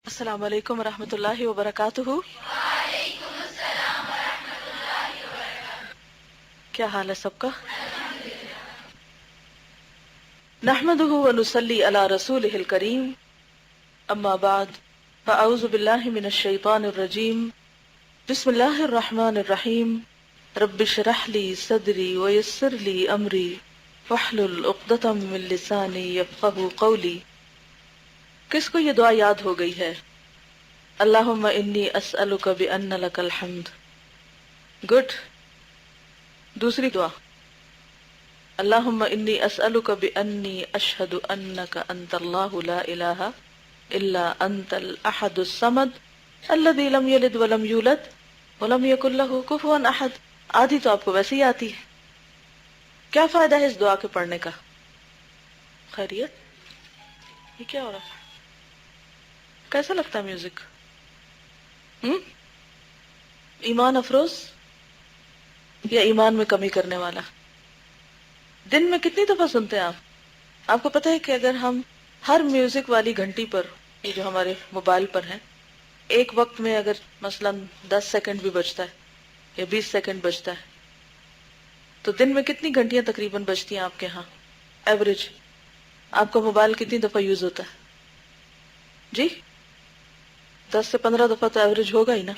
السلام علیکم ورحمۃ اللہ وبرکاتہ۔ کیا حال ہے سب کا؟ نحمده ونصلی علی رسولہ الکریم، اما بعد فاعوذ باللہ من الشیطان الرجیم، بسم اللہ الرحمن الرحیم، رب اشرح لی صدری ویسر لی امری واحلل عقدۃ من لسانی یفقہوا قولی۔ کس کو یہ دعا یاد ہو گئی ہے؟ اللہم انی اسألک بأن لک الحمد۔ گڈ۔ دوسری دعا، اللہم انی اسألک بأنی اشہد انک انت اللہ لا الہ الا انت الاحد الصمد الذی لم یلد ولم یولد ولم یکن لہ کفوا احد۔ آدھی تو آپ کو ویسے ہی آتی ہے۔ کیا فائدہ ہے اس دعا کے پڑھنے کا؟ خیریت؟ یہ کیا ہو رہا ہے؟ کیسا لگتا ہے میوزک؟ ایمان افروز یا ایمان میں کمی کرنے والا؟ دن میں کتنی دفعہ سنتے ہیں آپ؟ آپ کو پتہ ہے کہ اگر ہم ہر میوزک والی گھنٹی پر، یہ جو ہمارے موبائل پر ہیں، ایک وقت میں اگر مثلا 10 سیکنڈ بھی بجتا ہے یا 20 سیکنڈ بجتا ہے تو دن میں کتنی گھنٹیاں تقریباً بجتی ہیں آپ کے ہاں ایوریج؟ آپ کا موبائل کتنی دفعہ یوز ہوتا ہے جی؟ 10 سے 15 دفعہ تو ایوریج ہوگا ہی نا۔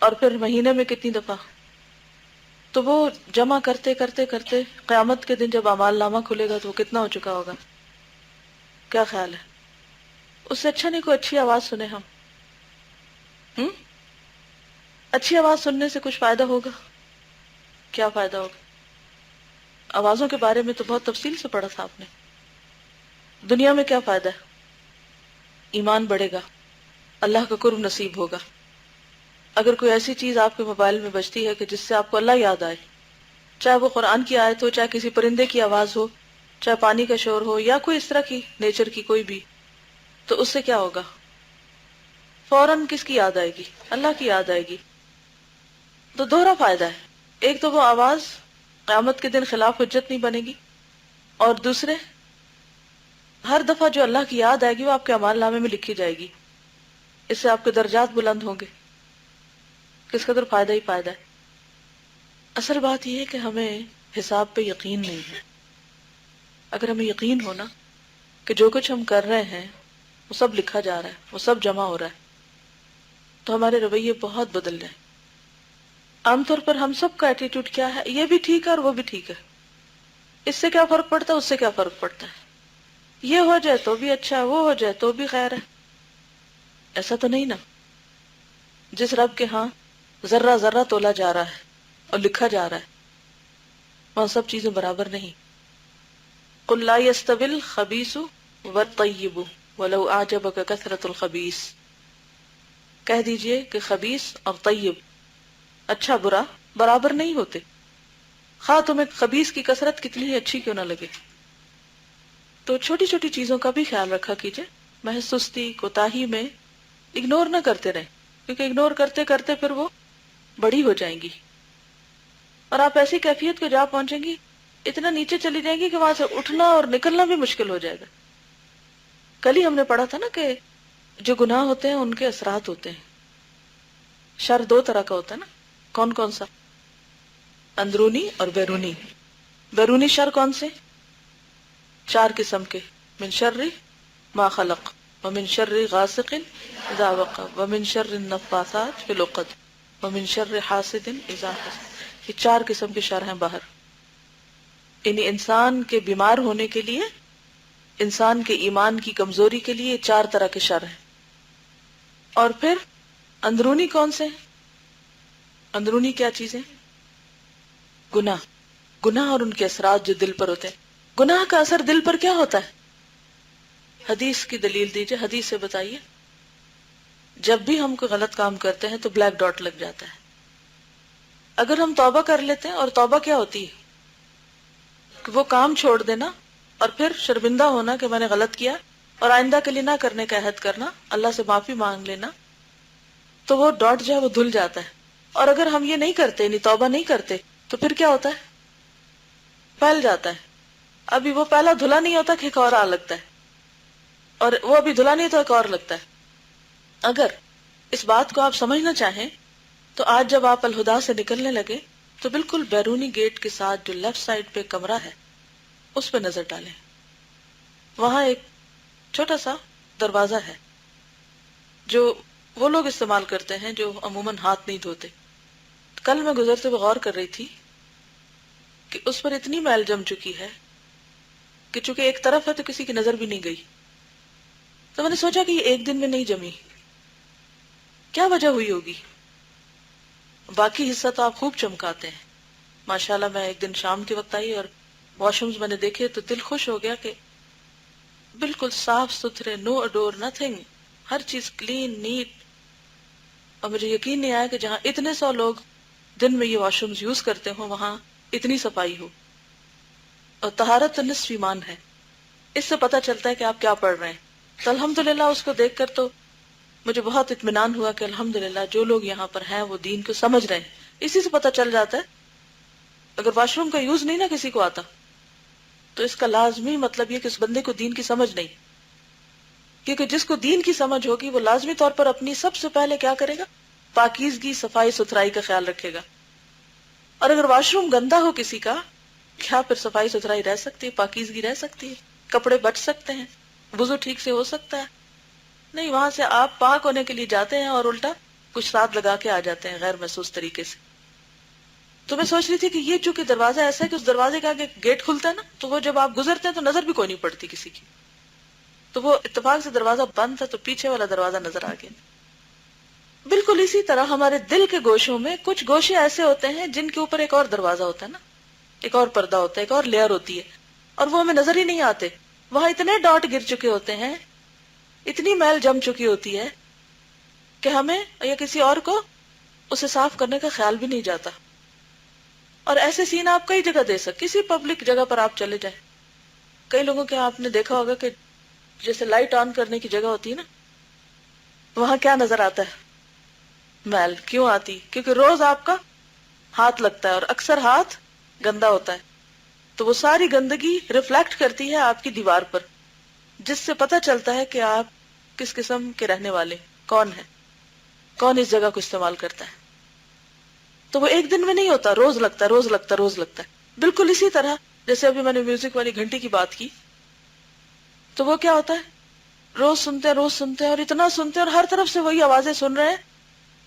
اور پھر مہینے میں کتنی دفعہ؟ تو وہ جمع کرتے کرتے کرتے قیامت کے دن جب اعمال نامہ کھلے گا تو وہ کتنا ہو چکا ہوگا؟ کیا خیال ہے؟ اس سے اچھا نہیں کوئی اچھی آواز سنے ہم؟ اچھی آواز سننے سے کچھ فائدہ ہوگا؟ کیا فائدہ ہوگا؟ آوازوں کے بارے میں تو بہت تفصیل سے پڑھا تھا آپ نے۔ دنیا میں کیا فائدہ ہے؟ ایمان بڑھے گا، اللہ کا قرب نصیب ہوگا۔ اگر کوئی ایسی چیز آپ کے موبائل میں بجتی ہے کہ جس سے آپ کو اللہ یاد آئے، چاہے وہ قرآن کی آیت ہو، چاہے کسی پرندے کی آواز ہو، چاہے پانی کا شور ہو، یا کوئی اس طرح کی نیچر کی کوئی بھی، تو اس سے کیا ہوگا؟ فوراً کس کی یاد آئے گی؟ اللہ کی یاد آئے گی۔ تو دوہرا فائدہ ہے، ایک تو وہ آواز قیامت کے دن خلاف حجت نہیں بنے گی، اور دوسرے ہر دفعہ جو اللہ کی یاد آئے گی وہ آپ کے اعمال نامے میں لکھی جائے گی، اس سے آپ کے درجات بلند ہوں گے۔ کس قدر فائدہ ہی فائدہ ہے۔ اصل بات یہ ہے کہ ہمیں حساب پہ یقین نہیں ہے۔ اگر ہمیں یقین ہونا کہ جو کچھ ہم کر رہے ہیں وہ سب لکھا جا رہا ہے، وہ سب جمع ہو رہا ہے، تو ہمارے رویے بہت بدل جائیں۔ عام طور پر ہم سب کا ایٹیٹیوڈ کیا ہے؟ یہ بھی ٹھیک ہے اور وہ بھی ٹھیک ہے، اس سے کیا فرق پڑتا ہے، اس سے کیا فرق پڑتا ہے، یہ ہو جائے تو بھی اچھا ہے، وہ ہو جائے تو بھی خیر ہے۔ ایسا تو نہیں نا؟ جس رب کے ہاں ذرہ ذرہ تولا جا رہا ہے اور لکھا جا رہا ہے، وہاں سب چیزیں برابر نہیں۔ قل لا يستوي الخبيث والطيب ولو اعجبك كثرة الخبيث۔ کہہ دیجئے کہ خبیث اور طیب، اچھا برا برابر نہیں ہوتے، خواہ تمہیں خبیث کی کثرت کتنی ہی اچھی کیوں نہ لگے۔ تو چھوٹی چھوٹی چیزوں کا بھی خیال رکھا کیجئے، محض سستی کوتاہی میں اگنور نہ کرتے رہیں، کیونکہ اگنور کرتے کرتے پھر وہ بڑی ہو جائیں گی اور آپ ایسی کیفیت کو جا پہنچیں گی، اتنا نیچے چلی جائیں گی کہ وہاں سے اٹھنا اور نکلنا بھی مشکل ہو جائے گا۔ کل ہی ہم نے پڑھا تھا نا کہ جو گناہ ہوتے ہیں ان کے اثرات ہوتے ہیں۔ شر دو طرح کا ہوتا ہے نا، کون کون سا؟ اندرونی اور بیرونی۔ بیرونی شر کون سے؟ 4 قسم کے، من شر ما خلق ومن شر غاسق اذا وقب ومن شر النفاثات فی العقد ومن شر حاسد اذا حسد۔ یہ 4 قسم کے شر ہیں باہر، یعنی انسان کے بیمار ہونے کے لیے، انسان کے ایمان کی کمزوری کے لیے 4 طرح کے شر ہیں۔ اور پھر اندرونی کون سے ہیں؟ اندرونی کیا چیزیں؟ گناہ، گناہ اور ان کے اثرات جو دل پر ہوتے ہیں۔ گناہ کا اثر دل پر کیا ہوتا ہے؟ حدیث کی دلیل دیجئے، حدیث سے بتائیے۔ جب بھی ہم کوئی غلط کام کرتے ہیں تو بلیک ڈاٹ لگ جاتا ہے۔ اگر ہم توبہ کر لیتے ہیں، اور توبہ کیا ہوتی ہے؟ کہ وہ کام چھوڑ دینا اور پھر شرمندہ ہونا کہ میں نے غلط کیا اور آئندہ کے لیے نہ کرنے کا عہد کرنا، اللہ سے معافی مانگ لینا، تو وہ ڈاٹ جو ہے وہ دھل جاتا ہے۔ اور اگر ہم یہ نہیں کرتے، یعنی توبہ نہیں کرتے، تو پھر کیا ہوتا ہے؟ پھیل جاتا ہے۔ ابھی وہ پہلا دھلا نہیں ہوتا کہ ایک اور آ لگتا ہے، اور وہ ابھی دھلا نہیں تو ایک اور لگتا ہے. اگر اس بات کو آپ سمجھنا چاہیں تو آج جب آپ الہدا سے نکلنے لگے تو بالکل بیرونی گیٹ کے ساتھ جو لیفٹ سائڈ پہ کمرہ ہے اس پہ نظر ڈالیں. وہاں ایک چھوٹا سا دروازہ ہے جو وہ لوگ استعمال کرتے ہیں جو عموماً ہاتھ نہیں دھوتے. کل میں گزرتے ہوئے غور کر رہی تھی کہ اس پر اتنی میل جم چکی ہے کہ چونکہ ایک طرف ہے تو کسی کی نظر بھی نہیں گئی. تو میں نے سوچا کہ یہ ایک دن میں نہیں جمی، کیا وجہ ہوئی ہوگی؟ باقی حصہ تو آپ خوب چمکاتے ہیں ماشاءاللہ. میں ایک دن شام کے وقت آئی اور واش رومز میں نے دیکھے تو دل خوش ہو گیا کہ بالکل صاف ستھرے، نو اڈور نتھنگ، ہر چیز کلین نیٹ. اور مجھے یقین نہیں آیا کہ جہاں اتنے سو لوگ دن میں یہ واش رومز یوز کرتے ہوں وہاں اتنی صفائی ہو. اور طہارت نصف ایمان ہے. اس سے پتہ چلتا ہے کہ آپ کیا پڑھ رہے ہیں. تو الحمدللہ اس کو دیکھ کر تو مجھے بہت اطمینان ہوا کہ الحمدللہ جو لوگ یہاں پر ہیں وہ دین کو سمجھ رہے ہیں. اسی سے پتہ چل جاتا ہے. اگر واش روم کا یوز نہیں نا کسی کو آتا تو اس کا لازمی مطلب یہ کہ اس بندے کو دین کی سمجھ نہیں. کیونکہ جس کو دین کی سمجھ ہوگی وہ لازمی طور پر اپنی سب سے پہلے کیا کرے گا؟ پاکیزگی، صفائی ستھرائی کا خیال رکھے گا. اور اگر واش روم گندا ہو کسی کا، کیا پھر صفائی ستھرائی رہ سکتی ہے؟ پاکیزگی رہ سکتی ہے؟ کپڑے بچ سکتے ہیں؟ وضو ٹھیک سے ہو سکتا ہے؟ نہیں. وہاں سے آپ پاک ہونے کے لیے جاتے ہیں اور الٹا کچھ ساتھ لگا کے آ جاتے ہیں غیر محسوس طریقے سے. تو میں سوچ رہی تھی کہ یہ چونکہ دروازہ ایسا ہے کہ اس دروازے کے آگے گیٹ کھلتا ہے نا، تو وہ جب آپ گزرتے ہیں تو نظر بھی کوئی نہیں پڑتی کسی کی. تو وہ اتفاق سے دروازہ بند تھا تو پیچھے والا دروازہ نظر آ گیا. بالکل اسی طرح ہمارے دل کے گوشوں میں کچھ گوشے ایسے ہوتے ہیں جن کے اوپر ایک اور دروازہ ہوتا ہے نا، ایک اور پردہ ہوتا ہے، ایک اور لیئر ہوتی ہے، اور وہ ہمیں نظر ہی نہیں آتے. وہاں اتنے ڈاٹ گر چکے ہوتے ہیں، اتنی میل جم چکی ہوتی ہے کہ ہمیں یا کسی اور کو اسے صاف کرنے کا خیال بھی نہیں جاتا. اور ایسے سین آپ کئی جگہ دے سکتے. کسی پبلک جگہ پر آپ چلے جائیں، کئی لوگوں کے آپ نے دیکھا ہوگا کہ جیسے لائٹ آن کرنے کی جگہ ہوتی ہے نا، وہاں کیا نظر آتا ہے؟ میل. کیوں آتی؟ کیونکہ روز آپ کا ہاتھ لگتا ہے اور اکثر ہاتھ گندا ہوتا ہے. تو وہ ساری گندگی ریفلیکٹ کرتی ہے آپ کی دیوار پر، جس سے پتہ چلتا ہے کہ آپ کس قسم کے رہنے والے، کون ہے، کون اس جگہ کو استعمال کرتا ہے. تو وہ ایک دن میں نہیں ہوتا، روز لگتا ہے، روز لگتا ہے، روز لگتا ہے. بالکل اسی طرح جیسے ابھی میں نے میوزک والی گھنٹی کی بات کی، تو وہ کیا ہوتا ہے؟ روز سنتے ہیں، روز سنتے ہیں، اور اتنا سنتے ہیں اور ہر طرف سے وہی آوازیں سن رہے ہیں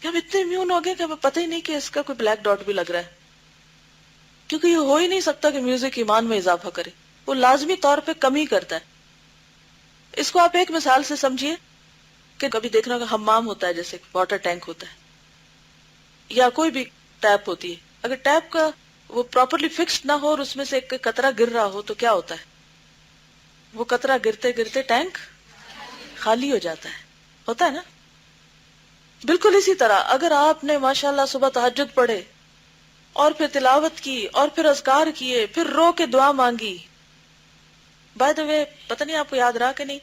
کہ ہم اتنے امیون ہو گئے کہ ہمیں پتہ ہی نہیں کہ اس کا کوئی بلیک ڈاٹ بھی لگ رہا ہے. کیونکہ یہ ہو ہی نہیں سکتا کہ میوزک ایمان میں اضافہ کرے، وہ لازمی طور پہ کمی کرتا ہے. اس کو آپ ایک مثال سے سمجھیے کہ کبھی دیکھنا ہوگا حمام ہوتا ہے، جیسے واٹر ٹینک ہوتا ہے یا کوئی بھی ٹیپ ہوتی ہے. اگر ٹیپ کا وہ پراپرلی فکسڈ نہ ہو اور اس میں سے ایک قطرہ گر رہا ہو تو کیا ہوتا ہے؟ وہ قطرہ گرتے گرتے ٹینک خالی ہو جاتا ہے. ہوتا ہے نا؟ بالکل اسی طرح اگر آپ نے ماشاءاللہ صبح تہجد پڑھے اور پھر تلاوت کی اور پھر اذکار کیے، پھر رو کے دعا مانگی. بائی دی وے پتہ نہیں آپ کو یاد رہا کہ نہیں،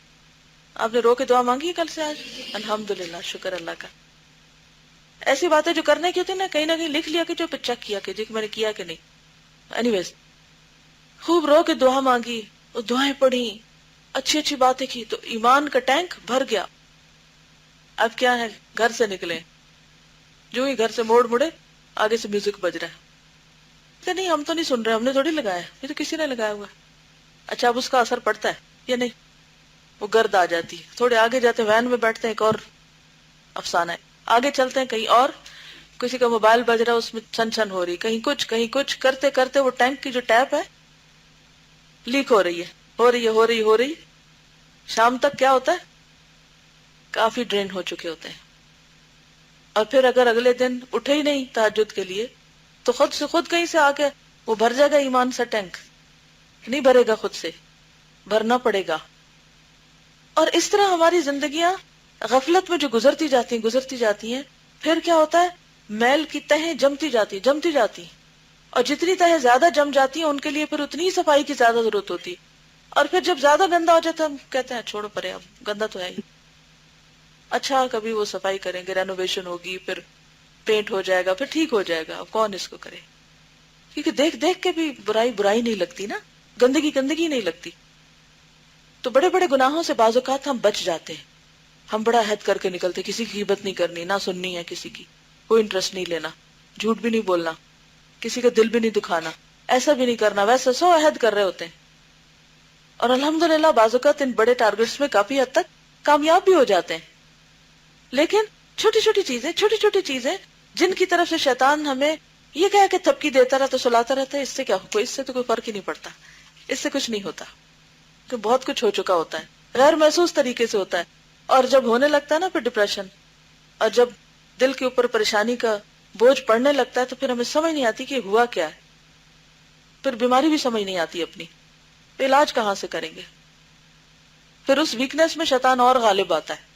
آپ نے رو کے دعا مانگی کل سے آج؟ الحمدللہ، شکر اللہ کا. ایسی باتیں جو کرنے کی ہوتی ہیں نا، کہیں نہ کہیں لکھ لیا کہ جو پھر چیک کیا کہ جی میں نے کیا کہ نہیں. اینی ویز خوب رو کے دعا مانگی، اور دعائیں پڑھی، اچھی اچھی باتیں کی، تو ایمان کا ٹینک بھر گیا. اب کیا ہے؟ گھر سے نکلے، جو ہی گھر سے موڑ مڑے آگے سے میوزک بج رہا ہے. کہ نہیں ہم تو نہیں سن رہے، ہم نے تھوڑی لگایا، یہ تو کسی نے لگایا ہوا ہے. اچھا اب اس کا اثر پڑتا ہے یا نہیں؟ وہ گرد آ جاتی ہے. تھوڑے آگے جاتے ہیں، وین میں بیٹھتے ہیں، ایک اور افسانہ ہے. آگے چلتے ہیں کہیں اور، کسی کا موبائل بج رہا ہے، اس میں چھن چھن ہو رہی، کہیں کچھ کرتے کرتے وہ ٹینک کی جو ٹیپ ہے لیک ہو رہی ہے، ہو رہی. شام تک کیا ہوتا ہے؟ کافی ڈرین ہو چکے ہوتے ہیں. اور پھر اگر اگلے دن اٹھے ہی نہیں تہجد کے لیے تو خود سے خود کہیں سے آ کے وہ بھر جائے گا ایمان سے ٹینک؟ نہیں بھرے گا، خود سے بھرنا پڑے گا. اور اس طرح ہماری زندگیاں غفلت میں جو گزرتی جاتی ہیں، پھر کیا ہوتا ہے؟ میل کی تہیں جمتی جاتی، اور جتنی تہیں زیادہ جم جاتی ہیں ان کے لیے پھر اتنی صفائی کی زیادہ ضرورت ہوتی. اور پھر جب زیادہ گندا ہو جاتا ہے ہم کہتے ہیں چھوڑو پرے، اب گندا تو ہے ہی، اچھا کبھی وہ صفائی کریں گے، رینوویشن ہوگی، پھر پینٹ ہو جائے گا، پھر ٹھیک ہو جائے گا. اب کون اس کو کرے؟ کیونکہ دیکھ دیکھ کے بھی برائی نہیں لگتی نا، گندگی نہیں لگتی. تو بڑے بڑے گناہوں سے بعض اوقات ہم بچ جاتے ہیں، ہم بڑا عہد کر کے نکلتے، کسی کی غیبت نہیں کرنی، نہ سننی ہے کسی کی، کوئی انٹرسٹ نہیں لینا، جھوٹ بھی نہیں بولنا، کسی کا دل بھی نہیں دکھانا، ایسا بھی نہیں کرنا، ویسا، سو عہد کر رہے ہوتے ہیں، اور الحمدللہ بعض اوقات ان بڑے ٹارگٹس میں کافی حد تک کامیاب بھی ہو جاتے ہیں. لیکن چھوٹی چھوٹی چیزیں جن کی طرف سے شیطان ہمیں یہ کہہ کہ تھپکی دیتا رہتا، سلاتا رہتا ہے، اس سے کیا ہو، اس سے تو کوئی فرق ہی نہیں پڑتا، اس سے کچھ نہیں ہوتا، کہ بہت کچھ ہو چکا ہوتا ہے، غیر محسوس طریقے سے ہوتا ہے. اور جب ہونے لگتا ہے نا پھر ڈپریشن، اور جب دل کے اوپر پریشانی کا بوجھ پڑنے لگتا ہے تو پھر ہمیں سمجھ نہیں آتی کہ ہوا کیا ہے، پھر بیماری بھی سمجھ نہیں آتی اپنی، علاج کہاں سے کریں گے. پھر اس ویکنس میں شیطان اور غالب آتا ہے،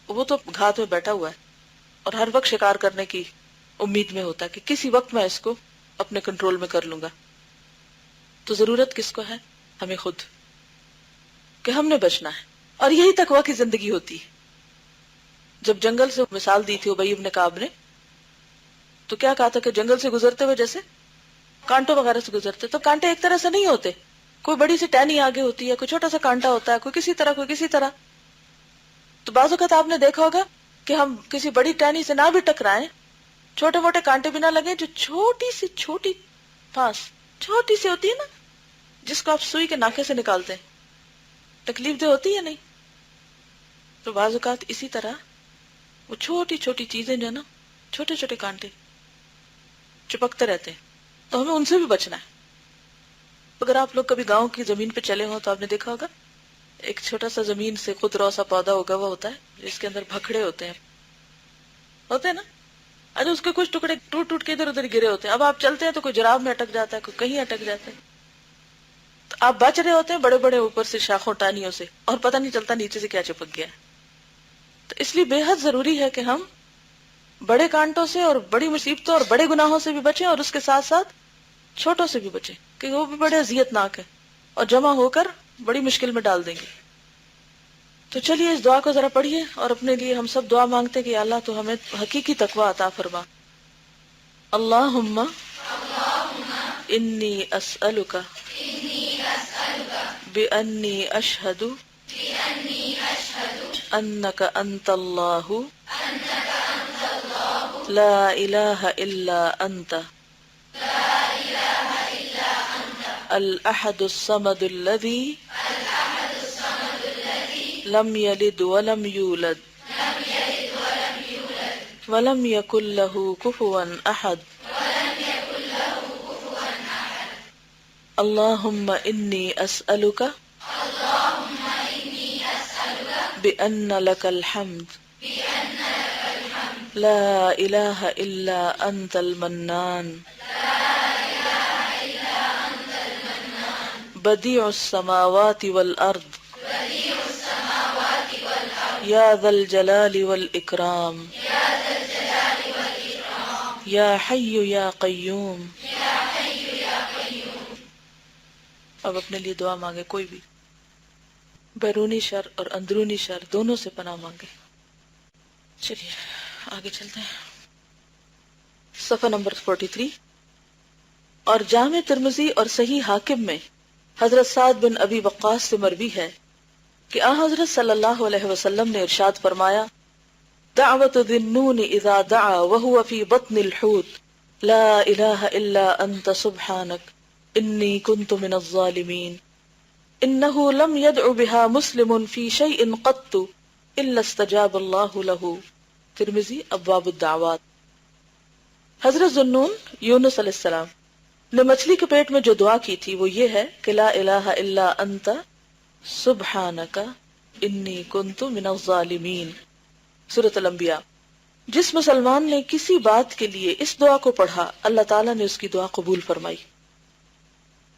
وہ تو گھات میں بیٹھا ہوا ہے اور ہر وقت شکار کرنے کی امید میں ہوتا ہے کہ کسی وقت میں اس کو اپنے کنٹرول میں کر لوں گا. تو ضرورت کس کو ہے؟ ہمیں خود، کہ ہم نے بچنا ہے. اور یہی تقویٰ کی زندگی ہوتی ہے. جب جنگل سے مثال دی تھی ابی بن کعب نے، تو کیا کہا تھا کہ جنگل سے گزرتے ہوئے جیسے کانٹوں وغیرہ سے گزرتے، تو کانٹے ایک طرح سے نہیں ہوتے، کوئی بڑی سی ٹہنی آگے ہوتی ہے، کوئی چھوٹا سا کانٹا ہوتا ہے، کوئی کسی طرح. تو بعض اوقات آپ نے دیکھا ہوگا کہ ہم کسی بڑی ٹہنی سے نہ بھی ٹکرائیں، چھوٹے موٹے کانٹے بھی نہ لگے، جو چھوٹی پھانس چھوٹی سی ہوتی ہے نا، جس کو آپ سوئی کے ناکے سے نکالتے ہیں، تکلیف دہ ہوتی ہے نہیں؟ تو بعض اوقات اسی طرح وہ چھوٹی چھوٹی چیزیں جو ہے نا، چھوٹے چھوٹے کانٹے چپکتے رہتے ہیں، تو ہمیں ان سے بھی بچنا ہے. اگر آپ لوگ کبھی گاؤں کی زمین پہ چلے ہوں تو آپ نے دیکھا ہوگا ایک چھوٹا سا زمین سے خود رو سا پودا اگا ہوا ہوتا ہے، جس کے اندر بھکڑے ہوتے ہیں نا. اچھا، اس کے کچھ ٹکڑے ٹوٹ کے ادھر ادھر گرے ہوتے ہیں. اب آپ چلتے ہیں تو کوئی جراب میں اٹک جاتا ہے، کوئی کہیں اٹک جاتا ہے، تو آپ بچ رہے ہوتے ہیں بڑے بڑے اوپر سے شاخوں ٹانیوں سے، اور پتہ نہیں چلتا نیچے سے کیا چپک گیا ہے. تو اس لیے بے حد ضروری ہے کہ ہم بڑے کانٹوں سے اور بڑی مصیبتوں اور بڑے گناہوں سے بھی بچیں، اور اس کے ساتھ ساتھ چھوٹوں سے بھی بچیں، کہ وہ بھی بڑے اذیت ناک ہے اور جمع ہو کر بڑی مشکل میں ڈال دیں گے. تو چلیے اس دعا کو ذرا پڑھیے، اور اپنے لیے ہم سب دعا مانگتے کہ اللہ تو ہمیں حقیقی تقوی عطا فرما. اللہم انی اسألک بانی اشہد انک انت اللہ لا الہ الا انت الاحد الصمد الذی لم یلد ولم یولد ولم یکن لہ کفوا احد. اللہم انی اسألک بأن لک الحمد لا الہ الا انت المنان بدیع السماوات والارض یا ذا الجلال والاکرام یا حی یا قیوم. اب اپنے لیے دعا مانگے، کوئی بھی بیرونی شر اور اندرونی شر دونوں سے پناہ مانگے. چلیے آگے چلتے ہیں. صفحہ نمبر 43. اور جامع ترمذی اور صحیح حاکم میں حضرت سعد بن ابی وقاص سے مروی ہے کہ آن حضرت صلی اللہ علیہ وسلم نے ارشاد فرمایا: دعوت ذی النون اذا دعا وهو في بطن الحوت لا الہ الا انت سبحانک انی کنت من الظالمین انہ لم يدع بها مسلم في شيء قط الا استجاب اللہ له. ترمذی ابواب الدعوات. حضرت ذی النون یونس علیہ السلام نے مچھلی کے پیٹ میں جو دعا کی تھی وہ یہ ہے کہ لا الہ الا انت سبحانک انی کنت من الظالمین. سورۃ الانبیاء. جس مسلمان نے کسی بات کے لیے اس دعا کو پڑھا اللہ تعالیٰ نے اس کی دعا قبول فرمائی.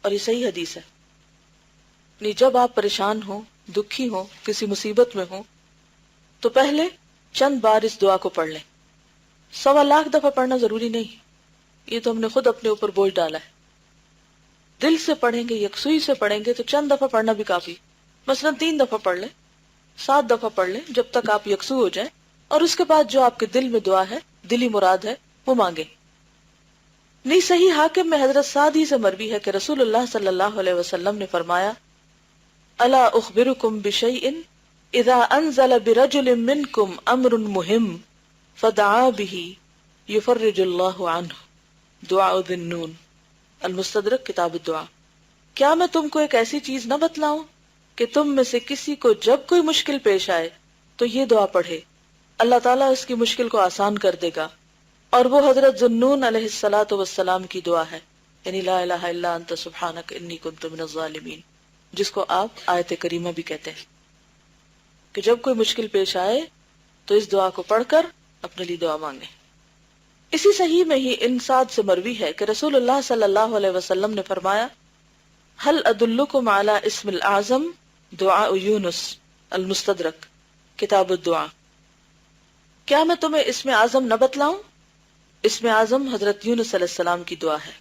اور یہ صحیح حدیث ہے. نہیں، جب آپ پریشان ہوں، دکھی ہوں، کسی مصیبت میں ہوں تو پہلے چند بار اس دعا کو پڑھ لیں. 1.25 دفعہ پڑھنا ضروری نہیں، یہ تو ہم نے خود اپنے اوپر بوجھ ڈالا ہے. دل سے پڑھیں گے، یکسوئی سے پڑھیں گے تو چند دفعہ پڑھنا بھی کافی. مثلا 3 دفعہ پڑھ لیں، 7 دفعہ پڑھ لیں، جب تک آپ یکسو ہو جائیں، اور اس کے بعد جو آپ کے دل میں دعا ہے، دلی مراد ہے، وہ مانگیں. نہیں، صحیح حاکم میں حضرت سعد ہی سے مروی ہے کہ رسول اللہ صلی اللہ علیہ وسلم نے فرمایا: الا اخبرکم بشیء اذا انزل برجل منکم امر مهم فدعا به یفرج اللہ عنہ، دعاء ذی النون، المستدرک کتاب الدعاء۔ کیا میں تم کو ایک ایسی چیز نہ بتلاؤں کہ تم میں سے کسی کو جب کوئی مشکل پیش آئے تو یہ دعا پڑھے، اللہ تعالیٰ اس کی مشکل کو آسان کر دے گا۔ اور وہ حضرت ذوالنون علیہ الصلاۃ والسلام کی دعا ہے، یعنی لا الہ الا انت سبحانک انی کنت من الظالمین، جس کو آپ آیت کریمہ بھی کہتے ہیں کہ جب کوئی مشکل پیش آئے تو اس دعا کو پڑھ کر اپنے لیے دعا مانگیں۔ اسی صحیح میں ہی انساد سے مروی ہے کہ رسول اللہ صلی اللہ علیہ وسلم نے فرمایا، هل ادلکم علی اسم الاعظم دعاء یونس، المستدرک کتاب الدعاء۔ کیا میں تمہیں اسم اعظم نہ بتلاؤں؟ اسم اعظم حضرت یونس علیہ السلام کی دعا ہے۔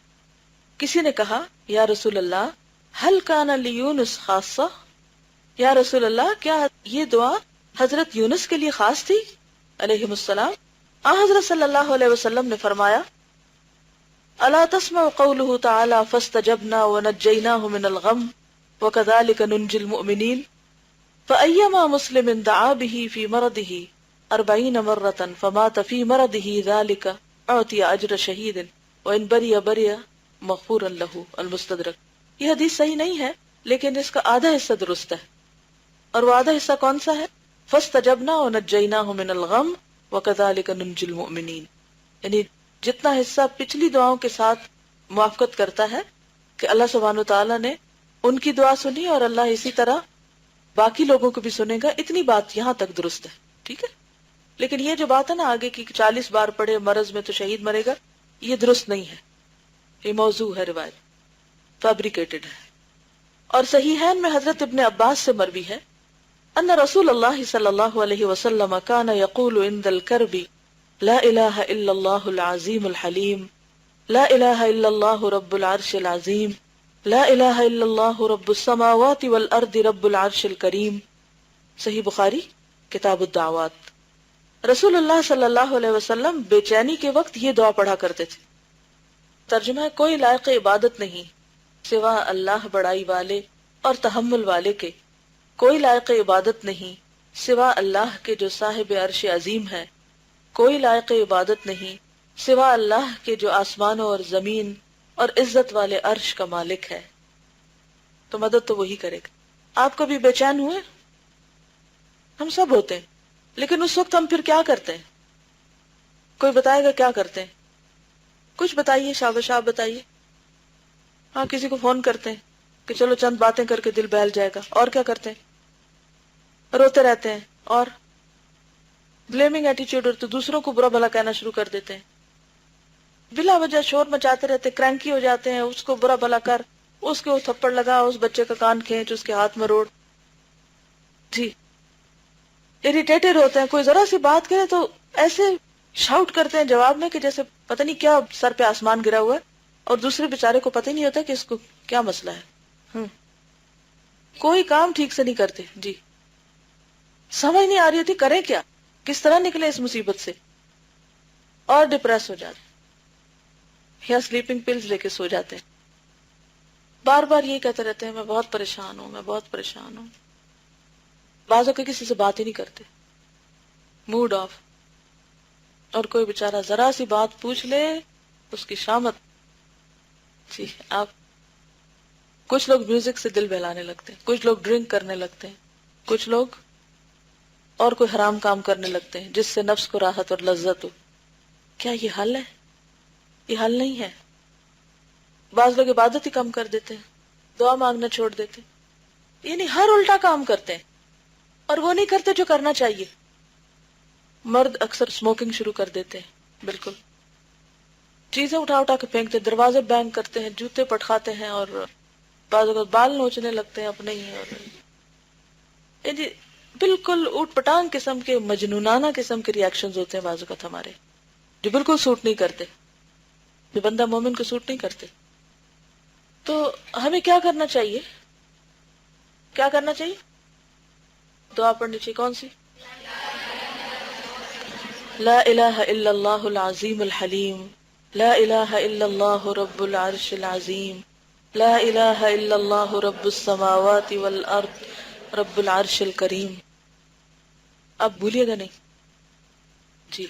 کسی نے کہا، یا رسول اللہ هل کان لیونس خاصہ، یا رسول اللہ کیا یہ دعا حضرت یونس کے لیے خاص تھی علیہ السلام؟ حضرت صلی اللہ علیہ وسلم نے فرمایا، الا تسمع قوله تعالی فاستجبنا ونجیناہ من الغم وکذلک ننجی المؤمنین فأیما مسلم دعا به فی مرضه 40 مرة فمات فی مرضه ذلك اعطی اجر شہید وان بری مغفورا له، المستدرک۔ یہ حدیث صحیح نہیں ہے لیکن اس کا آدھا حصہ درست ہے، اور وہ آدھا حصہ کون سا ہے؟ فاستجبنا ونجیناہ من الغم وکذلک ننجی المؤمنین، یعنی جتنا حصہ پچھلی دعاؤں کے ساتھ موافقت کرتا ہے کہ اللہ سبحانہ وتعالیٰ نے ان کی دعا سنی اور اللہ اسی طرح باقی لوگوں کو بھی سنے گا، اتنی بات یہاں تک درست ہے، ٹھیک ہے۔ لیکن یہ جو بات ہے نا آگے کی 40 بار پڑھے مرض میں تو شہید مرے گا، یہ درست نہیں ہے، یہ موضوع ہے، روایت فیبریکیٹڈ ہے۔ اور صحیحین میں حضرت ابن عباس سے مروی ہے ان رسول اللہ صلی اللہ علیہ وسلم کان یقول عند الکرب لا الہ الا اللہ العظیم الحلیم، لا الہ الا اللہ رب العرش العظیم، لا الہ الا اللہ رب السماوات والارض رب العرش الکریم، صحیح بخاری کتاب الدعوات۔ رسول اللہ صلی اللہ علیہ وسلم بے چینی کے وقت یہ دعا پڑھا کرتے تھے۔ ترجمہ ہے، کوئی لائق عبادت نہیں سوا اللہ بڑائی والے اور تحمل والے کے، کوئی لائق عبادت نہیں سوا اللہ کے جو صاحب عرش عظیم ہے، کوئی لائق عبادت نہیں سوا اللہ کے جو آسمانوں اور زمین اور عزت والے عرش کا مالک ہے، تو مدد تو وہی کرے گا۔ آپ کبھی بے چین ہوئے؟ ہم سب ہوتے ہیں، لیکن اس وقت ہم پھر کیا کرتے ہیں؟ کوئی بتائے گا کیا کرتے ہیں؟ کچھ بتائیے، شاباش آپ بتائیے۔ ہاں، کسی کو فون کرتے ہیں کہ چلو چند باتیں کر کے دل بہل جائے گا، اور کیا کرتے ہیں؟ روتے رہتے ہیں اور بلیمنگ ایٹیچیوڈ، اور تو دوسروں کو برا بھلا کہنا شروع کر دیتے ہیں، بلا وجہ شور مچاتے رہتے، کرینکی ہو جاتے ہیں، اس کو برا بھلا کر، اس کو تھپڑ لگا، اس بچے کا کان کھینچ، اس کے ہاتھ میں روڑ، جی اریٹیٹڈ ہوتے ہیں۔ کوئی ذرا سی بات کرے تو ایسے شاؤٹ کرتے ہیں جواب میں کہ جیسے پتہ نہیں کیا سر پہ آسمان گرا ہوا ہے، اور دوسرے بیچارے کو پتہ ہی نہیں ہوتا کہ اس کو کیا مسئلہ ہے۔ کوئی کام ٹھیک سے نہیں کرتے، جی سمجھ نہیں آ رہی ہوتی کرے کیا، کس طرح نکلے اس مصیبت سے، اور ڈپریس ہو جاتے یا سلیپنگ پلز لے کے سو جاتے ہیں، بار بار یہ کہتے رہتے ہیں میں بہت پریشان ہوں، میں بہت پریشان ہوں۔ بعضوں کے کسی سے بات ہی نہیں کرتے، موڈ آف، اور کوئی بیچارہ ذرا سی بات پوچھ لے اس کی شامت۔ جی آپ، کچھ لوگ میوزک سے دل بہلانے لگتے ہیں، کچھ لوگ ڈرنک کرنے لگتے ہیں، کچھ لوگ اور کوئی حرام کام کرنے لگتے ہیں جس سے نفس کو راحت اور لذت ہو۔ کیا یہ حل ہے؟ یہ حل نہیں ہے۔ بعض لوگ عبادت ہی کم کر دیتے ہیں، دعا مانگنا چھوڑ دیتے ہیں، یعنی ہر الٹا کام کرتے ہیں، اور وہ نہیں کرتے جو کرنا چاہیے۔ مرد اکثر اسموکنگ شروع کر دیتے ہیں، بالکل چیزیں اٹھا اٹھا کے پھینکتے، دروازے بینگ کرتے ہیں، جوتے پٹخاتے ہیں، اور بعض اوقات بال نوچنے لگتے ہیں اپنے ہی، اور یعنی بالکل اوٹ پٹانگ قسم کے، مجنونانہ قسم کے ریاکشنز ہوتے ہیں بعض اوقات ہمارے، جو بالکل سوٹ نہیں کرتے، جو بندہ مومن کو سوٹ نہیں کرتے۔ تو ہمیں کیا کرنا چاہیے؟ کیا کرنا چاہیے؟ دعا پڑھنی چاہیے، کون سی؟ لا الہ الا اللہ العظیم الحلیم، لا الہ الا اللہ رب العرش العظیم، لا الہ الا اللہ رب السماوات والارض رب العرش الکریم. آپ بھولیے گا نہیں. جی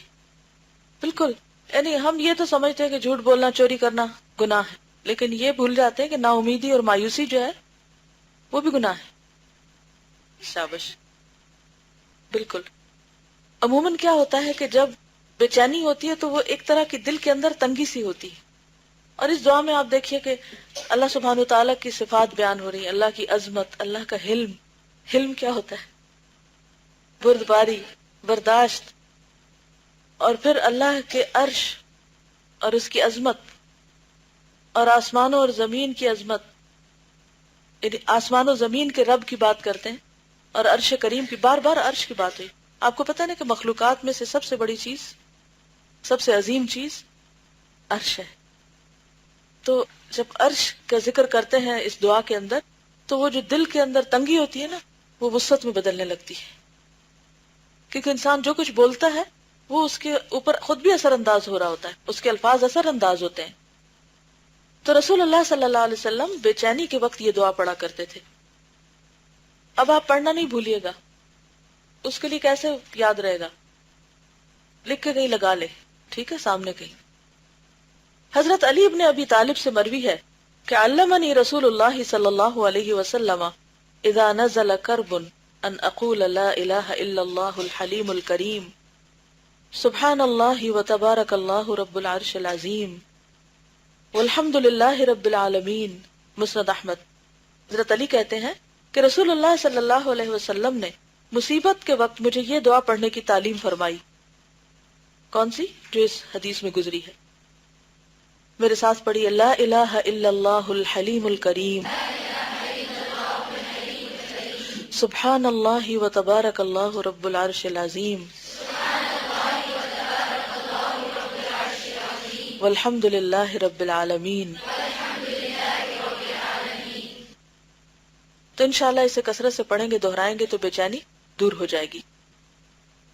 بالکل. یعنی ہم یہ تو سمجھتے ہیں کہ جھوٹ بولنا چوری کرنا گناہ ہے، لیکن یہ بھول جاتے ہیں کہ نا امیدی اور مایوسی جو ہے وہ بھی گناہ ہے. شابش. بالکل. عموماً کیا ہوتا ہے کہ جب بے چینی ہوتی ہے تو وہ ایک طرح کی دل کے اندر تنگی سی ہوتی ہے، اور اس دعا میں آپ دیکھیے کہ اللہ سبحانہ وتعالیٰ کی صفات بیان ہو رہی ہیں، اللہ کی عظمت، اللہ کا حلم. حلم کیا ہوتا ہے؟ بردباری، برداشت. اور پھر اللہ کے عرش اور اس کی عظمت، اور آسمانوں اور زمین کی عظمت، یعنی آسمان و زمین کے رب کی بات کرتے ہیں، اور عرش کریم کی. بار بار عرش کی بات ہوئی. آپ کو پتہ نہیں کہ مخلوقات میں سے سب سے بڑی چیز، سب سے عظیم چیز عرش ہے. تو جب عرش کا ذکر کرتے ہیں اس دعا کے اندر، تو وہ جو دل کے اندر تنگی ہوتی ہے نا، وہ وسعت میں بدلنے لگتی ہے. کیونکہ انسان جو کچھ بولتا ہے وہ اس کے اوپر خود بھی اثر انداز ہو رہا ہوتا ہے، اس کے الفاظ اثر انداز ہوتے ہیں. تو رسول اللہ صلی اللہ علیہ وسلم بے چینی کے وقت یہ دعا پڑھا کرتے تھے. اب آپ پڑھنا نہیں بھولیے گا. اس کے لیے کیسے یاد رہے گا؟ لکھ کے کہیں لگا لے، ٹھیک ہے، سامنے کہیں. حضرت علی ابن ابی طالب سے مروی ہے کہ علمنی رسول اللہ صلی اللہ علیہ وسلم اذا نزل کرب ان اقول لا الہ الا اللہ الحلیم الکریم سبحان اللہ وتبارک اللہ رب العرش العظیم والحمد للہ رب العالمین. مسند احمد. حضرت علی کہتے ہیں کہ رسول اللہ صلی اللہ علیہ وسلم نے مصیبت کے وقت مجھے یہ دعا پڑھنے کی تعلیم فرمائی. کون سی؟ جو اس حدیث میں گزری ہے. میرے ساتھ پڑھی، لا الہ الا اللہ الحلیم الکریم سبحان اللہ وتبارک اللہ رب العرش العظیم والحمد للہ رب العالمین. تو انشاءاللہ اسے کثرت سے پڑھیں گے، دہرائیں گے تو بے چینی دور ہو جائے گی.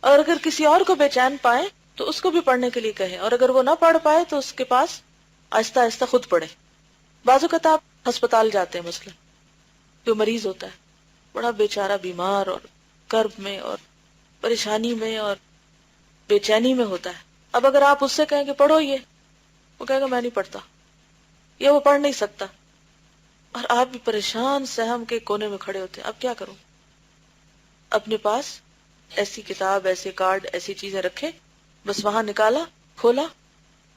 اور اگر کسی اور کو بے چین پائے تو اس کو بھی پڑھنے کے لیے کہیں، اور اگر وہ نہ پڑھ پائے تو اس کے پاس آہستہ آہستہ خود پڑھے. بعض اوقات آپ ہسپتال جاتے ہیں، مثلا جو مریض ہوتا ہے بڑا بیچارہ بیمار اور کرب میں اور پریشانی میں اور بے چینی میں ہوتا ہے. اب اگر آپ اس سے کہیں کہ پڑھو یہ، وہ کہے گا میں نہیں پڑھتا، یا وہ پڑھ نہیں سکتا، اور آپ بھی پریشان سہم کے کونے میں کھڑے ہوتے ہیں. اب کیا کروں؟ اپنے پاس ایسی کتاب، ایسے کارڈ، ایسی چیزیں رکھے، بس وہاں نکالا، کھولا،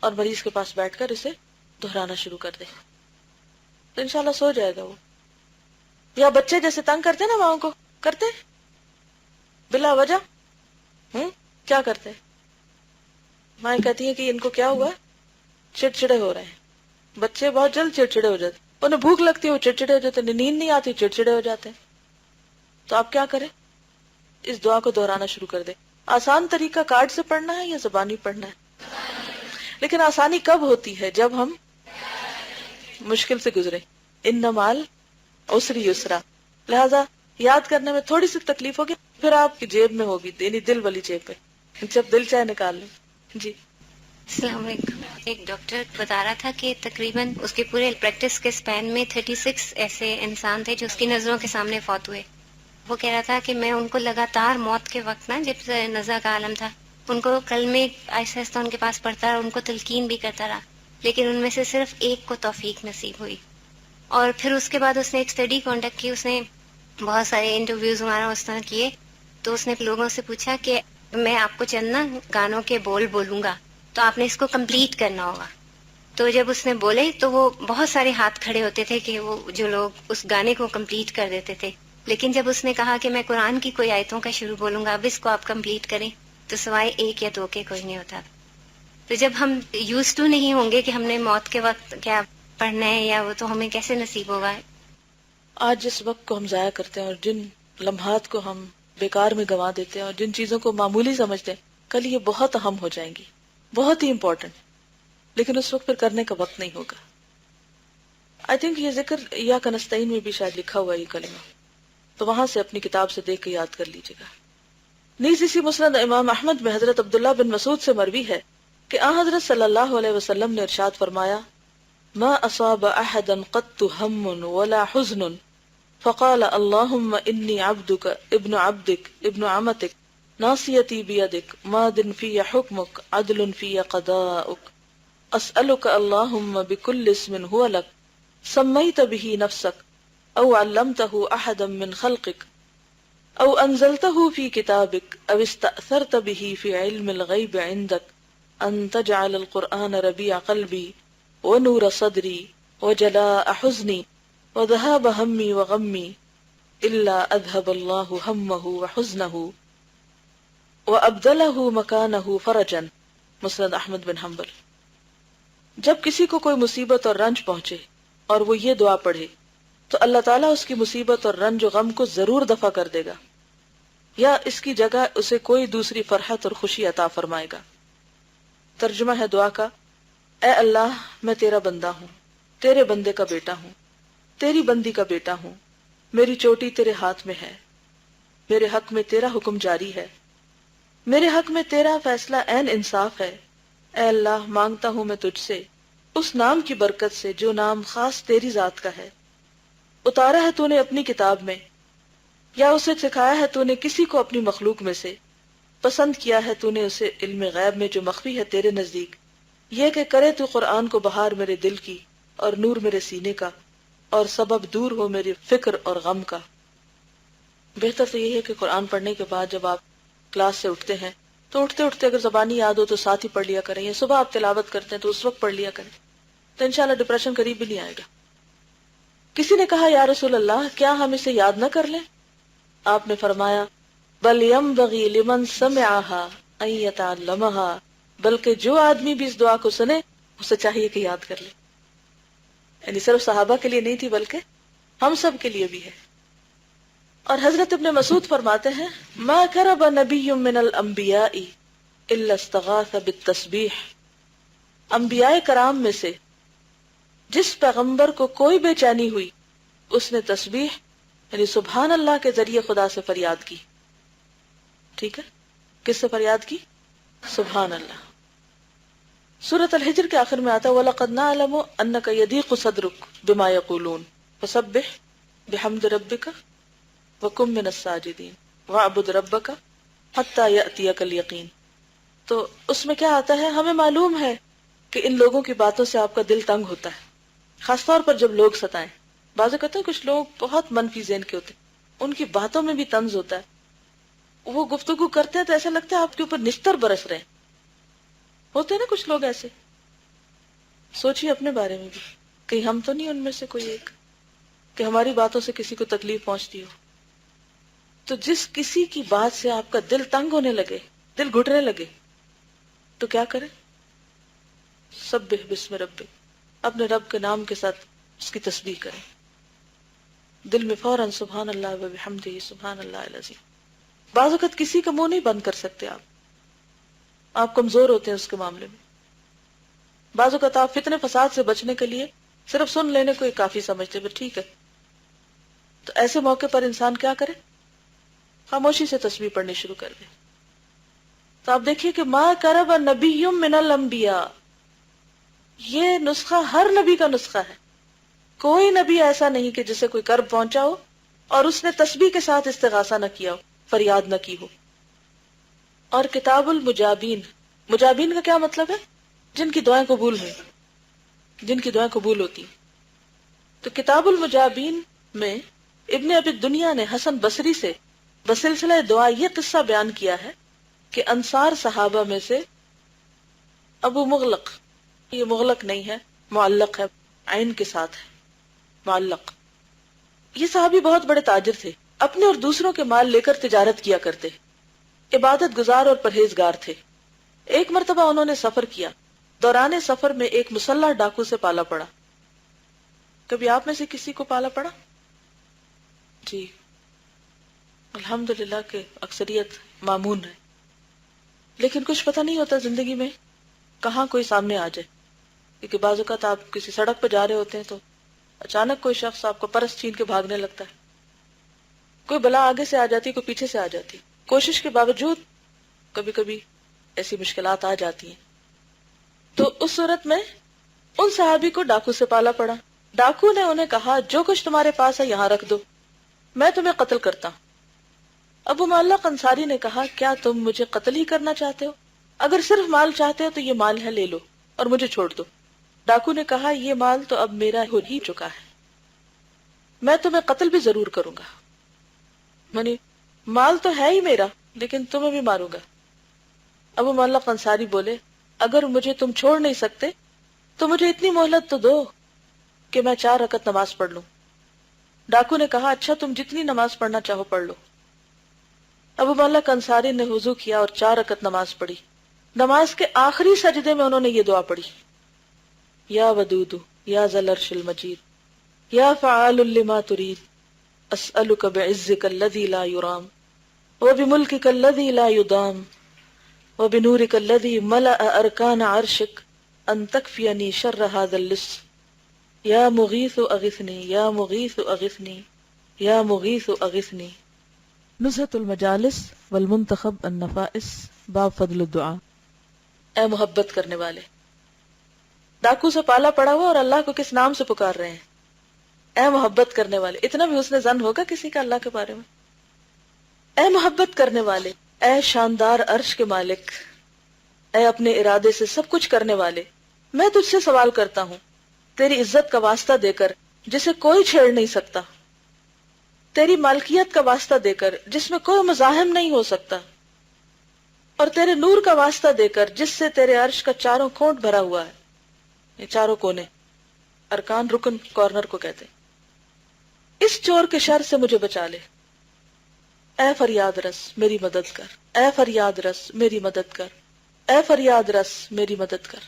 اور مریض کے پاس بیٹھ کر اسے دہرانا شروع کر دے، تو انشاءاللہ سو جائے گا وہ. یا بچے جیسے تنگ کرتے ہیں نا ماؤں کو، کرتے بلا وجہ، کیا کرتے؟ مائیں کہتی ہیں کہ ان کو کیا ہوا، چڑچڑے ہو رہے ہیں. بچے بہت جلد چڑچڑے ہو جاتے، انہیں بھوک لگتی ہے وہ چڑچڑے ہو جاتے ہیں، نیند نہیں آتی چڑچڑے ہو جاتے ہیں. تو آپ کیا کریں؟ اس دعا کو دہرانا شروع کر دیں. آسان طریقہ کارڈ سے پڑھنا ہے یا زبانی پڑھنا ہے؟ لیکن آسانی کب ہوتی ہے؟ جب ہم مشکل سے گزرے. ان مال عسری یسرا. لہذا یاد کرنے میں تھوڑی سی تکلیف ہوگی، پھر آپ کی جیب میں ہوگی، یعنی دل والی جیب پہ، جب دل چاہے نکال لیں. جی السلام علیکم. ایک ڈاکٹر بتا رہا تھا کہ تقریباً اس کے پورے پریکٹس کے سپین میں 36 ایسے انسان تھے جو اس کی نظروں کے سامنے فوت ہوئے. وہ کہہ رہا تھا کہ میں ان کو لگاتار موت کے وقت نا، جب نزع کا عالم تھا، ان کو کلمے آہستہ آہستہ ان کے پاس پڑھتا رہا، ان کو تلقین بھی کرتا رہا، لیکن ان میں سے صرف ایک کو توفیق نصیب ہوئی. اور پھر اس کے بعد اس نے ایک اسٹڈی کنڈکٹ کی، اس نے بہت سارے انٹرویوز ہمارا اس طرح کیے. تو اس نے لوگوں سے پوچھا کہ میں آپ کو چند نا گانوں کے بول بولوں گا تو آپ نے اس کو کمپلیٹ کرنا ہوگا. تو جب اس نے بولے تو وہ بہت سارے ہاتھ کھڑے ہوتے تھے کہ وہ جو لوگ اس گانے کو کمپلیٹ کر دیتے تھے. لیکن جب اس نے کہا کہ میں قرآن کی کوئی آیتوں کا شروع بولوں گا، اب اس کو آپ کمپلیٹ کریں، تو سوائے ایک یا دو کے کوئی نہیں ہوتا. تو جب ہم یوز ٹو نہیں ہوں گے کہ ہم نے موت کے وقت کیا پڑھنا ہے یا وہ، تو ہمیں کیسے نصیب ہوگا؟ آج جس وقت کو ہم ضائع کرتے ہیں اور جن لمحات کو ہم بیکار میں گنوا دیتے ہیں اور جن چیزوں کو معمولی سمجھتے ہیں، کل یہ بہت اہم ہو جائیں گی، بہت ہی امپورٹنٹ، لیکن اس وقت پھر کرنے کا وقت نہیں ہوگا. آئی تھنک یہ ذکر یا کنستین میں بھی شاید لکھا ہوا ہے یہ کلمہ، تو وہاں سے اپنی کتاب سے دیکھ کے یاد کر لیجیے گا. نیز اسی مسند امام احمد میں حضرت عبداللہ بن مسعود سے مروی ہے کہ آن حضرت صلی اللہ علیہ وسلم نے ارشاد فرمایا، ما اصاب احدا قط هم ولا حزن فقال اللهم انی عبدک ابن عبدک ابن عمتک ناصیتی بیدک ماض فی حکمک عدل فی قضاؤک اسألک اللهم بكل اسم هو لک سمیت به نفسک او علمته احدا من خلقک او انزلته في كتابك او استأثرت به في علم الغيب عندك ان تجعل القرآن ربيع قلبي ونور صدري وجلاء حزني وذهاب همي وغمي الا اذهب الله همه وحزنه وابدله مكانه فرجا. مسند احمد بن حنبل. جب کسی کو کوئی مصیبت اور رنج پہنچے اور وہ یہ دعا پڑھے تو اللہ تعالیٰ اس کی مصیبت اور رنج و غم کو ضرور دفع کر دے گا، یا اس کی جگہ اسے کوئی دوسری فرحت اور خوشی عطا فرمائے گا. ترجمہ ہے دعا کا: اے اللہ، میں تیرا بندہ ہوں، تیرے بندے کا بیٹا ہوں، تیری بندی کا بیٹا ہوں، میری چوٹی تیرے ہاتھ میں ہے، میرے حق میں تیرا حکم جاری ہے، میرے حق میں تیرا فیصلہ عین انصاف ہے. اے اللہ، مانگتا ہوں میں تجھ سے اس نام کی برکت سے جو نام خاص تیری ذات کا ہے، اتارا ہے تو نے اپنی کتاب میں، یا اسے سکھایا ہے تو نے کسی کو اپنی مخلوق میں سے، پسند کیا ہے تو نے اسے علم غیب میں جو مخفی ہے تیرے نزدیک، یہ کہ کرے تو قرآن کو بہار میرے دل کی اور نور میرے سینے کا اور سبب دور ہو میری فکر اور غم کا. بہتر تو یہ ہے کہ قرآن پڑھنے کے بعد جب آپ کلاس سے اٹھتے ہیں تو اٹھتے اٹھتے اگر زبانی یاد ہو تو ساتھ ہی پڑھ لیا کریں، یا صبح آپ تلاوت کرتے ہیں تو اس وقت پڑھ لیا کریں، تو انشاءاللہ ڈپریشن قریب بھی نہیں آئے گا. کسی نے کہا یا رسول اللہ، کیا ہم اسے یاد نہ کر لیں؟ آپ نے فرمایا بل ينبغي لمن سمعها ان يتعلمها، بلکہ جو آدمی بھی اس دعا کو سنے اسے چاہیے کہ یاد کر لے. یعنی صرف صحابہ کے لیے نہیں تھی بلکہ ہم سب کے لیے بھی ہے. اور حضرت ابن مسعود فرماتے ہیں ما کرب نبی من الانبیاء الا استغاث بالتسبیح، انبیاء کرام میں سے جس پیغمبر کو کوئی بے چینی ہوئی اس نے تسبیح یعنی سبحان اللہ کے ذریعے خدا سے فریاد کی. ٹھیک ہے، کس سے فریاد کی؟ سبحان اللہ. سورۃ الحجر کے آخر میں آتا ہے وَلَقَدْ نَعْلَمُ أَنَّكَ يَضِيقُ صَدْرُكَ بِمَا يَقُولُونَ فَسَبِّحْ بِحَمْدِ رَبِّكَ وَكُن مِّنَ السَّاجِدِينَ وَاعْبُدْ رَبَّكَ حَتَّى يَأْتِيَكَ الْيَقِينُ. تو اس میں کیا آتا ہے؟ ہمیں معلوم ہے کہ ان لوگوں کی باتوں سے آپ کا دل تنگ ہوتا ہے، خاص طور پر جب لوگ ستائیں. بعض کہتے ہیں کچھ لوگ بہت منفی ذہن کے ہوتے ہیں، ان کی باتوں میں بھی طنز ہوتا ہے، وہ گفتگو کرتے ہیں تو ایسا لگتا ہے آپ کے اوپر نشتر برس رہے ہیں. ہوتے ہیں نا کچھ لوگ ایسے. سوچیے اپنے بارے میں بھی، کہیں ہم تو نہیں ان میں سے کوئی ایک کہ ہماری باتوں سے کسی کو تکلیف پہنچتی ہو. تو جس کسی کی بات سے آپ کا دل تنگ ہونے لگے، دل گھٹنے لگے، تو کیا کریں؟ سبح بسم ربک، اپنے رب کے نام کے ساتھ اس کی تسبیح کریں. دل میں فوراً سبحان اللہ و بحمدہ سبحان اللہ العظیم. بعض وقت کسی کا منہ نہیں بند کر سکتے آپ کمزور ہوتے ہیں اس کے معاملے میں. بعض اوقات آپ فتنے فساد سے بچنے کے لیے صرف سن لینے کو ہی کافی سمجھتے ہیں، ٹھیک ہے. تو ایسے موقع پر انسان کیا کرے؟ خاموشی سے تسبیح پڑھنی شروع کر دے. تو آپ دیکھیے کہ ما کرب نبی من الانبیاء، یہ نسخہ ہر نبی کا نسخہ ہے. کوئی نبی ایسا نہیں کہ جسے کوئی کرب پہنچا ہو اور اس نے تسبیح کے ساتھ استغاثہ نہ کیا ہو، فریاد نہ کی ہو. اور کتاب المجابین، مجابین کا کیا مطلب ہے؟ جن کی دعائیں قبول ہوئی، جن کی دعائیں قبول ہوتی. تو کتاب المجابین میں ابن ابی دنیا نے حسن بصری سے بسلسلہ دعا یہ قصہ بیان کیا ہے کہ انصار صحابہ میں سے ابو مغلق، یہ مغلق نہیں ہے، معلق ہے، عین کے ساتھ ہے، معلق. یہ صحابی بہت بڑے تاجر تھے، اپنے اور دوسروں کے مال لے کر تجارت کیا کرتے، عبادت گزار اور پرہیزگار تھے. ایک مرتبہ انہوں نے سفر کیا، دوران سفر میں ایک مسلح ڈاکو سے پالا پڑا. کبھی آپ میں سے کسی کو پالا پڑا؟ جی الحمدللہ کہ اکثریت مامون ہے، لیکن کچھ پتہ نہیں ہوتا زندگی میں کہاں کوئی سامنے آ جائے. کیونکہ بعض اوقات آپ کسی سڑک پہ جا رہے ہوتے ہیں تو اچانک کوئی شخص آپ کو پرس چھین کے بھاگنے لگتا ہے، کوئی بلا آگے سے آ جاتی، کوئی پیچھے سے آ جاتی. کوشش کے باوجود کبھی کبھی ایسی مشکلات آ جاتی ہیں. تو اس صورت میں ان صحابی کو ڈاکو سے پالا پڑا. ڈاکو نے انہیں کہا جو کچھ تمہارے پاس ہے یہاں رکھ دو، میں تمہیں قتل کرتا ہوں. ابو معلق انصاری نے کہا کیا تم مجھے قتل ہی کرنا چاہتے ہو؟ اگر صرف مال چاہتے ہو تو یہ مال ہے، لے لو اور مجھے چھوڑ دو. ڈاکو نے کہا یہ مال تو اب میرا ہو ہی چکا ہے، میں تمہیں قتل بھی ضرور کروں گا. یعنی مال تو ہے ہی میرا لیکن تمہیں بھی ماروں گا. ابو معلق انصاری بولے اگر مجھے تم چھوڑ نہیں سکتے تو مجھے اتنی مہلت تو دو کہ میں 4 رکعت نماز پڑھ لوں. ڈاکو نے کہا اچھا تم جتنی نماز پڑھنا چاہو پڑھ لو. ابو معلق انصاری نے وضو کیا اور 4 رکعت نماز پڑھی. نماز کے آخری سجدے میں انہوں نے یہ دعا پڑھی، یا ودود یا ذا العرش المجید یا فعال لما ترید اسألک بعزک الذی لا یرام وبملکک الذی لا یدام وبنورک الذی ملأ ارکان عرشک ان تکفینی شر هذا اللص یا مغیث اغثنی یا مغیث اغثنی یا مغیث اغثنی. نزہۃ المجالس والمنتخب النفائس باب فضل الدعاء. اے محبت کرنے والے، ڈاکو سے پالا پڑا ہوا اور اللہ کو کس نام سے پکار رہے ہیں؟ اے محبت کرنے والے. اتنا بھی حسن ظن ہوگا کسی کا اللہ کے بارے میں؟ اے محبت کرنے والے، اے شاندار عرش کے مالک، اے اپنے ارادے سے سب کچھ کرنے والے، میں تجھ سے سوال کرتا ہوں تیری عزت کا واسطہ دے کر جسے کوئی چھیڑ نہیں سکتا، تیری مالکیت کا واسطہ دے کر جس میں کوئی مزاحم نہیں ہو سکتا، اور تیرے نور کا واسطہ دے کر جس سے تیرے عرش کا چاروں کونٹ بھرا ہوا ہے. یہ چاروں کونے، ارکان رکن کارنر کو کہتے. اس چور کے شر سے مجھے بچا لے. اے فریاد رس میری مدد کر، اے فریاد رس میری مدد کر، اے فریاد رس میری مدد کر.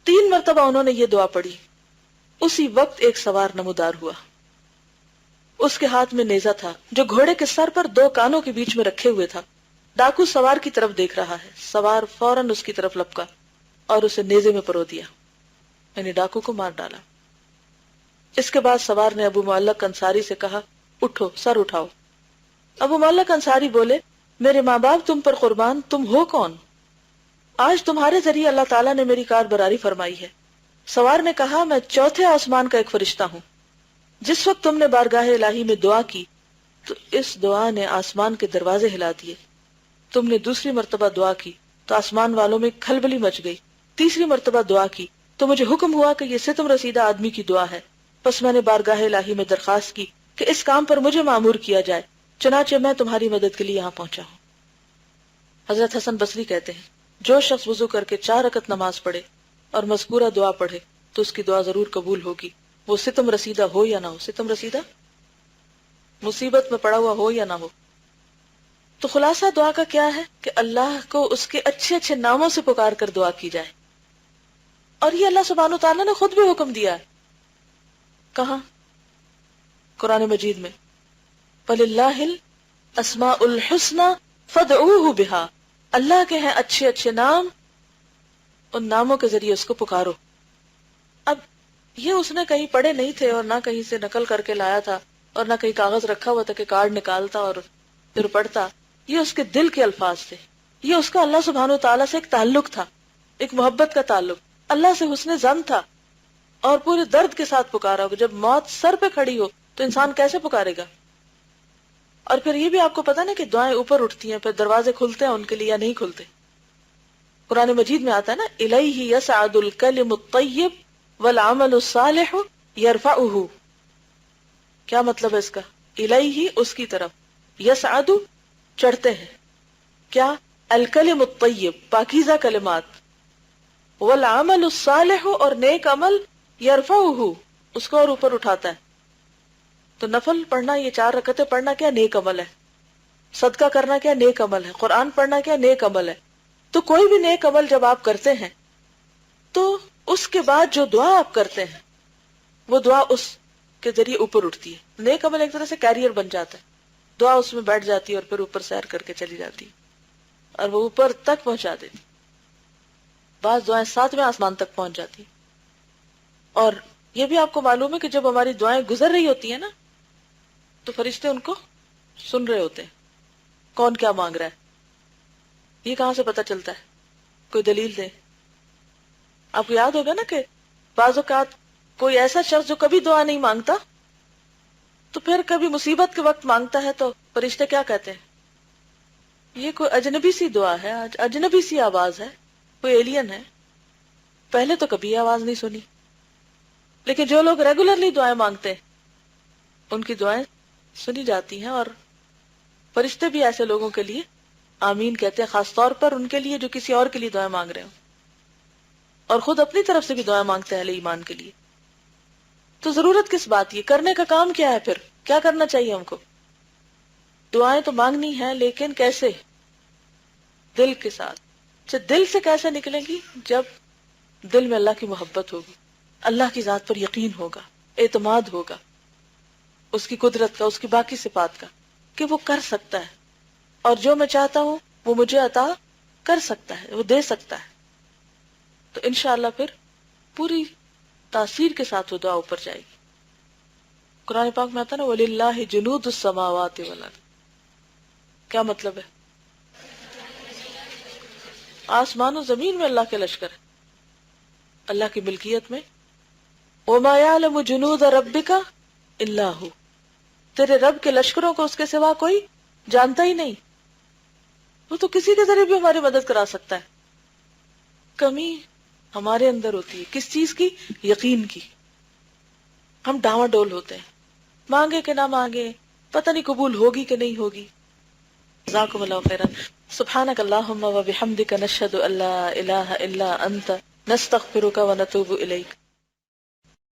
3 مرتبہ انہوں نے یہ دعا پڑھی. اسی وقت ایک سوار نمودار ہوا. اس کے ہاتھ میں نیزہ تھا جو گھوڑے کے سر پر 2 کانوں کے بیچ میں رکھے ہوئے تھا. ڈاکو سوار کی طرف دیکھ رہا ہے. سوار فوراً اس کی طرف لپکا اور اسے نیزے میں پرو دیا، یعنی ڈاکو کو مار ڈالا. اس کے بعد سوار نے ابو معلق انصاری سے کہا اٹھو، سر اٹھاؤ. ابو معلق انصاری بولے میرے ماں باپ تم پر قربان، تم ہو کون؟ آج تمہارے ذریعے اللہ تعالیٰ نے میری کار براری فرمائی ہے. سوار نے کہا میں 4تھے آسمان کا ایک فرشتہ ہوں. جس وقت تم نے بارگاہ الہی میں دعا کی تو اس دعا نے آسمان کے دروازے ہلا دیے. تم نے دوسری مرتبہ دعا کی تو آسمان والوں میں کھلبلی مچ گئی. تیسری مرتبہ دعا کی تو مجھے حکم ہوا کہ یہ ستم رسیدہ آدمی کی دعا ہے. پس میں نے بارگاہ الہی میں درخواست کی کہ اس کام پر مجھے مامور کیا جائے، چنانچہ میں تمہاری مدد کے لیے یہاں پہنچا ہوں. حضرت حسن بصری کہتے ہیں جو شخص وضو کر کے 4 رکعت نماز پڑھے اور مذکورہ دعا پڑھے تو اس کی دعا ضرور قبول ہوگی، وہ ستم رسیدہ ہو یا نہ ہو. ستم رسیدہ مصیبت میں پڑا ہوا ہو یا نہ ہو. تو خلاصہ دعا کا کیا ہے کہ اللہ کو اس کے اچھے اچھے ناموں سے پکار کر دعا کی جائے. اور یہ اللہ سبحانہ وتعالیٰ نے خود بھی حکم دیا ہے. کہاں؟ قرآن مجید میں وَلِلَّهِ الْأَسْمَاءُ الْحُسْنَى فَادْعُوهُ بِهَا. اللہ کے ہیں اچھے اچھے نام، ان ناموں کے ذریعے اس کو پکارو. اب یہ اس نے کہیں پڑھے نہیں تھے اور نہ کہیں سے نقل کر کے لایا تھا اور نہ کہیں کاغذ رکھا ہوا تھا کہ کارڈ نکالتا اور پھر پڑھتا. یہ اس کے دل کے الفاظ تھے. یہ اس کا اللہ سبحانہ وتعالیٰ سے ایک تعلق تھا، ایک محبت کا تعلق. اللہ سے حسن ظن تھا اور پورے درد کے ساتھ پکارا ہوگا. جب موت سر پہ کھڑی ہو تو انسان کیسے پکارے گا؟ اور پھر یہ بھی آپ کو پتا نا کہ دعائیں اوپر اٹھتی ہیں، پھر دروازے کھلتے ہیں ان کے لیے یا نہیں کھلتے. قرآن مجید میں آتا ہے نا الیہ یصعد الکلم الطیب والعمل الصالح یرفعہ. کیا مطلب ہے اس کا؟ الیہ اس کی طرف، یصعد چڑھتے ہیں، کیا؟ الکلم الطیب پاکیزہ کلمات، والعمل الصالح اور نیک عمل، یرفعہ اس کو اور اوپر اٹھاتا ہے. تو نفل پڑھنا، یہ 4 رکعتیں پڑھنا کیا نیک عمل ہے، صدقہ کرنا کیا نیک عمل ہے، قرآن پڑھنا کیا نیک عمل ہے. تو کوئی بھی نیک عمل جب آپ کرتے ہیں تو اس کے بعد جو دعا آپ کرتے ہیں وہ دعا اس کے ذریعے اوپر اٹھتی ہے. نیک عمل ایک طرح سے کیریئر بن جاتا ہے، دعا اس میں بیٹھ جاتی ہے اور پھر اوپر سیر کر کے چلی جاتی ہے اور وہ اوپر تک پہنچا دیتی. بعض دعائیں 7ویں آسمان تک پہنچ جاتی. اور یہ بھی آپ کو معلوم ہے کہ جب ہماری دعائیں گزر رہی ہوتی ہیں نا تو فرشتے ان کو سن رہے ہوتے ہیں، کون کیا مانگ رہا ہے. یہ کہاں سے پتہ چلتا ہے؟ کوئی دلیل دے. آپ کو یاد ہوگا نا کہ بعض اوقات کوئی ایسا شخص جو کبھی دعا نہیں مانگتا تو پھر کبھی مصیبت کے وقت مانگتا ہے تو فرشتے کیا کہتے ہیں؟ یہ کوئی اجنبی سی دعا ہے، اجنبی سی آواز ہے، کوئی ایلین ہے، پہلے تو کبھی آواز نہیں سنی. لیکن جو لوگ ریگولرلی دعائیں مانگتے ہیں ان کی دعائیں سنی جاتی ہیں، اور فرشتے بھی ایسے لوگوں کے لیے آمین کہتے ہیں، خاص طور پر ان کے لیے جو کسی اور کے لیے دعائیں مانگ رہے ہوں، اور خود اپنی طرف سے بھی دعائیں مانگتے ہیں اہل ایمان کے لیے. تو ضرورت کس بات کی؟ کرنے کا کام کیا ہے؟ پھر کیا کرنا چاہیے ہم کو؟ دعائیں تو مانگنی ہیں، لیکن کیسے؟ دل کے ساتھ. اچھا، دل سے کیسے نکلیں گی؟ جب دل میں اللہ کی محبت ہوگی، اللہ کی ذات پر یقین ہوگا، اعتماد ہوگا اس کی قدرت کا، اس کی باقی صفات کا، کہ وہ کر سکتا ہے، اور جو میں چاہتا ہوں وہ مجھے عطا کر سکتا ہے، وہ دے سکتا ہے. تو انشاءاللہ پھر پوری تاثیر کے ساتھ وہ دعا اوپر جائے گی. قرآن پاک میں آتا نا وَلِلَّهِ جُنُودُ السَّمَاوَاتِ وَالْأَرْضِ. کیا مطلب ہے؟ آسمان و زمین میں اللہ کے لشکر ہے، اللہ کی ملکیت میں. وَمَا يَعْلَمُ جُنُودَ رَبِّكَ إِلَّا هُوَ. تیرے رب کے لشکروں کو اس کے سوا کوئی جانتا ہی نہیں. وہ تو کسی کے ذریعے بھی ہماری مدد کرا سکتا ہے. کمی ہمارے اندر ہوتی ہے، کس چیز کی؟ یقین کی. ہم ڈاواں ڈول ہوتے ہیں، مانگے کہ نہ مانگے، پتہ نہیں قبول ہوگی کہ نہیں ہوگی. جزاکم اللہ خیرا. سبحانک اللہم و بحمدک نشہد ان لا الہ الا انت نستغفرک و نتوب الیک.